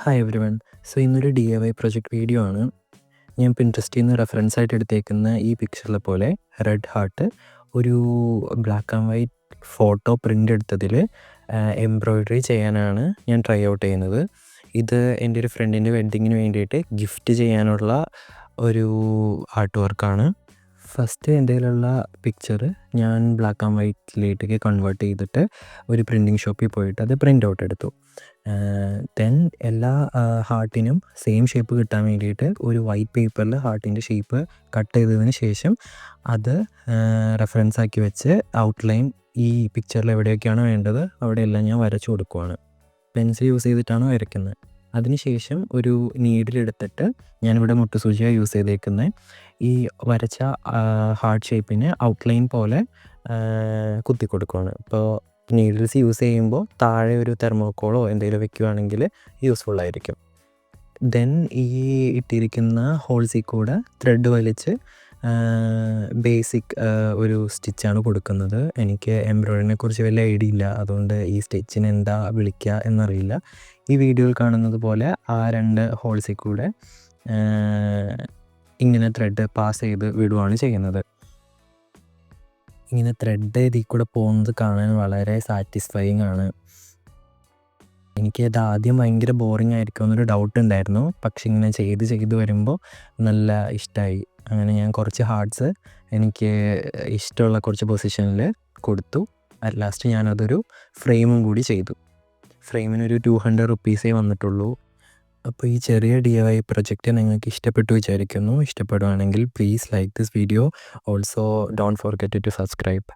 Hi everyone. ഇന്നൊരു DIY project video ആണ്. ഞാൻ പിൻട്രസ്റ്റിൽ നിന്ന് റെഫറൻസ് ആയിട്ട് എടുത്തേക്കുന്ന ഈ പിക്ചറിലെ പോലെ റെഡ് ഹാർട്ട് ഒരു black and white photo print എടുത്തതിൽ എംബ്രോയ്ഡറി ചെയ്യാനാണ് ഞാൻ ട്രൈ ഔട്ട് ചെയ്യുന്നത്. ഇത് എൻ്റെ ഒരു ഫ്രണ്ടിൻ്റെ വെഡ്ഡിങ്ങിന് വേണ്ടിയിട്ട് ഗിഫ്റ്റ് ചെയ്യാനുള്ള ഒരു ആർട്ട് വർക്കാണ്. ഫസ്റ്റ് എൻ്റെ കയ്യിലുള്ള പിക്ചർ ഞാൻ ബ്ലാക്ക് ആൻഡ് വൈറ്റിലേക്ക് കൺവേർട്ട് ചെയ്തിട്ട് ഒരു പ്രിൻറ്റിങ് ഷോപ്പിൽ പോയിട്ട് അത് പ്രിൻ്റ് ഔട്ട് എടുത്തു. ദെൻ എല്ലാ ഹാർട്ടിനും സെയിം ഷേപ്പ് കിട്ടാൻ വേണ്ടിയിട്ട് ഒരു വൈറ്റ് പേപ്പറിൽ ഹാർട്ടിൻ്റെ ഷേപ്പ് കട്ട് ചെയ്തതിന് ശേഷം അത് റെഫറൻസ് ആക്കി വെച്ച് ഔട്ട്ലൈൻ ഈ പിക്ചറിൽ എവിടെയൊക്കെയാണോ വേണ്ടത് അവിടെയെല്ലാം ഞാൻ വരച്ചു കൊടുക്കുവാണ്. പെൻസിൽ യൂസ് ചെയ്തിട്ടാണ് വരയ്ക്കുന്നത്. അതിനുശേഷം ഒരു നീഡിലെടുത്തിട്ട് ഞാനിവിടെ മുട്ടുസൂചിയാണ് യൂസ് ചെയ്തേക്കുന്നത്. ഈ വരച്ച ഹാർട്ട് ഷേപ്പിന് ഔട്ട്ലൈൻ പോലെ കുത്തി കൊടുക്കുകയാണ്. ഇപ്പോൾ നീഡിൽസ് യൂസ് ചെയ്യുമ്പോൾ താഴെ ഒരു തെർമോക്കോളോ എന്തെങ്കിലും വെക്കുകയാണെങ്കിൽ യൂസ്ഫുൾ ആയിരിക്കും. ദെൻ ഈ ഇട്ടിരിക്കുന്ന ഹോൾസിൽ കൂടെ ത്രെഡ് വലിച്ച് ബേസിക് ഒരു സ്റ്റിച്ചാണ് കൊടുക്കുന്നത്. എനിക്ക് എംബ്രോയ്ഡറിനെ കുറിച്ച് വലിയ ഐഡിയ ഇല്ല, അതുകൊണ്ട് ഈ സ്റ്റിച്ചിന് എന്താ വിളിക്കുക എന്നറിയില്ല. ഈ വീഡിയോയിൽ കാണുന്നത് പോലെ ആ 2 ഹോൾസിൽ കൂടെ ഇങ്ങനെ ത്രെഡ് പാസ് ചെയ്ത് വിടുകയാണ് ചെയ്യുന്നത്. ഇങ്ങനെ ത്രെഡ് ഇതിൽ കൂടെ പോകുന്നത് കാണാൻ വളരെ സാറ്റിസ്ഫൈയിങ് ആണ്. എനിക്കത് ആദ്യം ഭയങ്കര ബോറിംഗ് ആയിരിക്കും എന്നൊരു ഡൗട്ട് ഉണ്ടായിരുന്നു. പക്ഷെ ഇങ്ങനെ ചെയ്ത് വരുമ്പോൾ നല്ല ഇഷ്ടമായി. അങ്ങനെ ഞാൻ കുറച്ച് ഹാർട്ട്സ് എനിക്ക് ഇഷ്ടമുള്ള കുറച്ച് പൊസിഷനിൽ കൊടുത്തു. അറ്റ് ലാസ്റ്റ് ഞാനതൊരു ഫ്രെയിമും കൂടി ചെയ്തു. ഫ്രെയിമിനൊരു 200 റുപ്പീസേ വന്നിട്ടുള്ളൂ. അപ്പോൾ ഈ ചെറിയ DIY പ്രൊജക്റ്റ് നിങ്ങൾക്ക് ഇഷ്ടപ്പെട്ടു വിചാരിക്കുന്നു. ഇഷ്ടപ്പെടുകയാണെങ്കിൽ please like this video. Also don't forget to subscribe.